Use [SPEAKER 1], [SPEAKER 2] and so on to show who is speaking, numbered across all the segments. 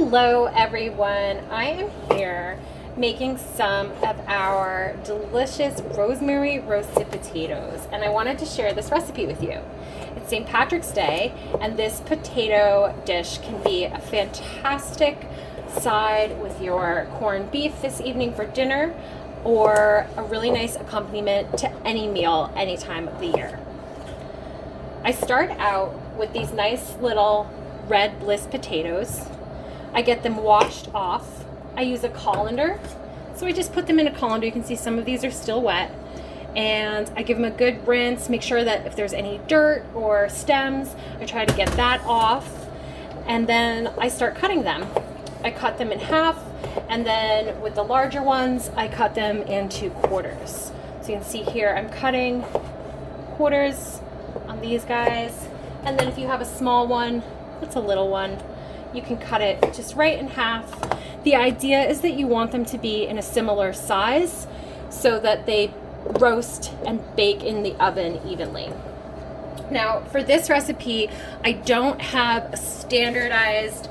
[SPEAKER 1] Hello everyone, I am here making some of our delicious rosemary roasted potatoes, and I wanted to share this recipe with you. It's St. Patrick's Day, and this potato dish can be a fantastic side with your corned beef this evening for dinner, or a really nice accompaniment to any meal any time of the year. I start out with these nice little red Bliss potatoes. I get them washed off. I use a colander, so I just put them in a colander. You can see some of these are still wet, and I give them a good rinse. Make sure that if there's any dirt or stems, I try to get that off, and then I start cutting them. I cut them in half, and then with the larger ones, I cut them into quarters. So you can see here, I'm cutting quarters on these guys, and then if you have a small one, that's a little one, you can cut it just right in half. The idea is that you want them to be in a similar size so that they roast and bake in the oven evenly. Now, for this recipe, I don't have a standardized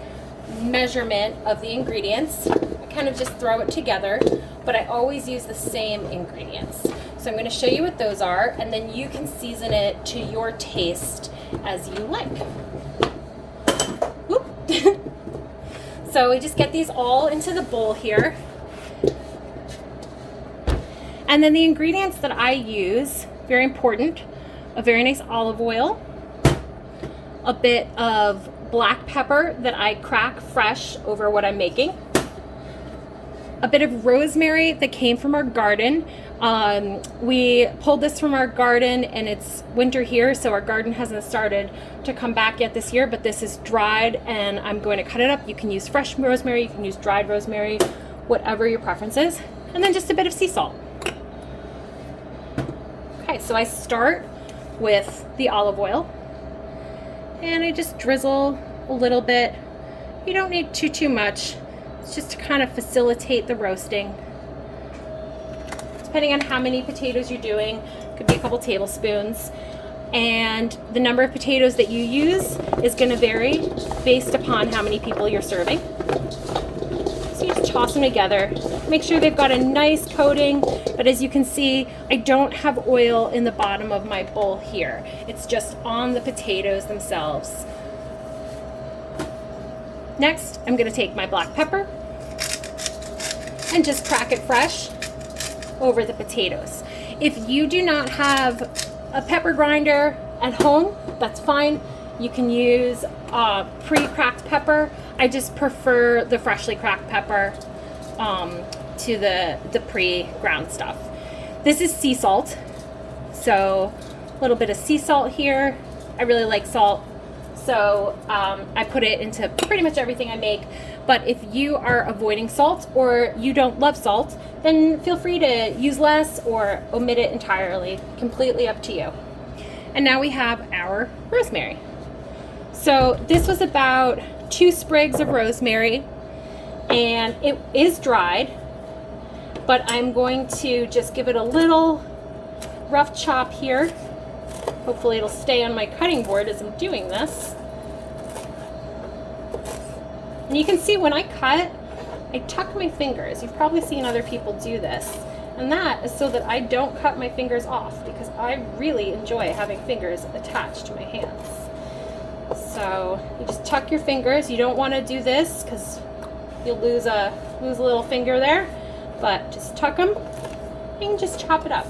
[SPEAKER 1] measurement of the ingredients. I kind of just throw it together, but I always use the same ingredients. So I'm going to show you what those are, and then you can season it to your taste as you like. So we just get these all into the bowl here. And then the ingredients that I use, very important, a very nice olive oil, a bit of black pepper that I crack fresh over what I'm making, a bit of rosemary that came from our garden. We pulled this from our garden, and it's winter here, so our garden hasn't started to come back yet this year, but this is dried, and I'm going to cut it up. You can use fresh rosemary, you can use dried rosemary, whatever your preference is. And then just a bit of sea salt. Okay, so I start with the olive oil, and I just drizzle a little bit. You don't need too much. It's just to kind of facilitate the roasting. Depending on how many potatoes you're doing, could be a couple tablespoons. And the number of potatoes that you use is going to vary based upon how many people you're serving. So you just toss them together. Make sure they've got a nice coating, but as you can see, I don't have oil in the bottom of my bowl here. It's just on the potatoes themselves. Next, I'm going to take my black pepper and just crack it fresh over the potatoes. If you do not have a pepper grinder at home, that's fine. You can use pre-cracked pepper. I just prefer the freshly cracked pepper to the pre-ground stuff. This is sea salt, so a little bit of sea salt here. I really like salt, so I put it into pretty much everything I make. But if you are avoiding salt or you don't love salt, then feel free to use less or omit it entirely. Completely up to you. And now we have our rosemary. So this was about 2 sprigs of rosemary, and it is dried, but I'm going to just give it a little rough chop here. Hopefully it'll stay on my cutting board as I'm doing this. And you can see when I cut, I tuck my fingers. You've probably seen other people do this. And that is so that I don't cut my fingers off, because I really enjoy having fingers attached to my hands. So you just tuck your fingers. You don't want to do this because you'll lose a little finger there, but just tuck them and just chop it up.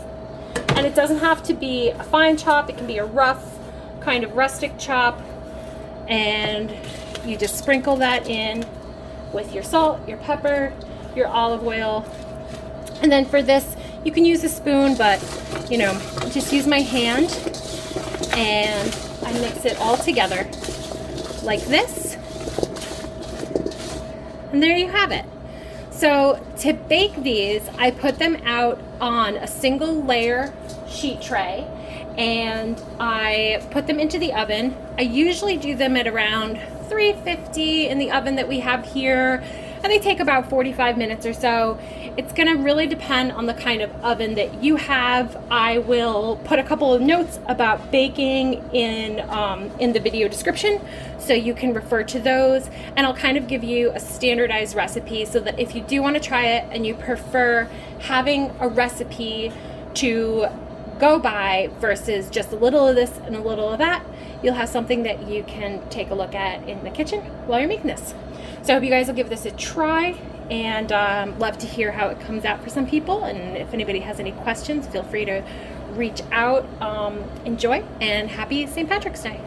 [SPEAKER 1] And it doesn't have to be a fine chop. It can be a rough, kind of rustic chop. And you just sprinkle that in with your salt, your pepper, your olive oil. And then for this, you can use a spoon, but you know, just use my hand, and I mix it all together like this. And there you have it. So to bake these, I put them out on a single layer sheet tray, and I put them into the oven. I usually do them at around 350 in the oven that we have here, and and they take about 45 minutes or so. It's going to really depend on the kind of oven that you have. I will put a couple of notes about baking in the video description, so you can refer to those, and I'll kind of give you a standardized recipe so that if you do want to try it and you prefer having a recipe to go by versus just a little of this and a little of that, you'll have something that you can take a look at in the kitchen while you're making this. So I hope you guys will give this a try, and love to hear how it comes out for some people. And if anybody has any questions, feel free to reach out. Enjoy, and happy St. Patrick's Day.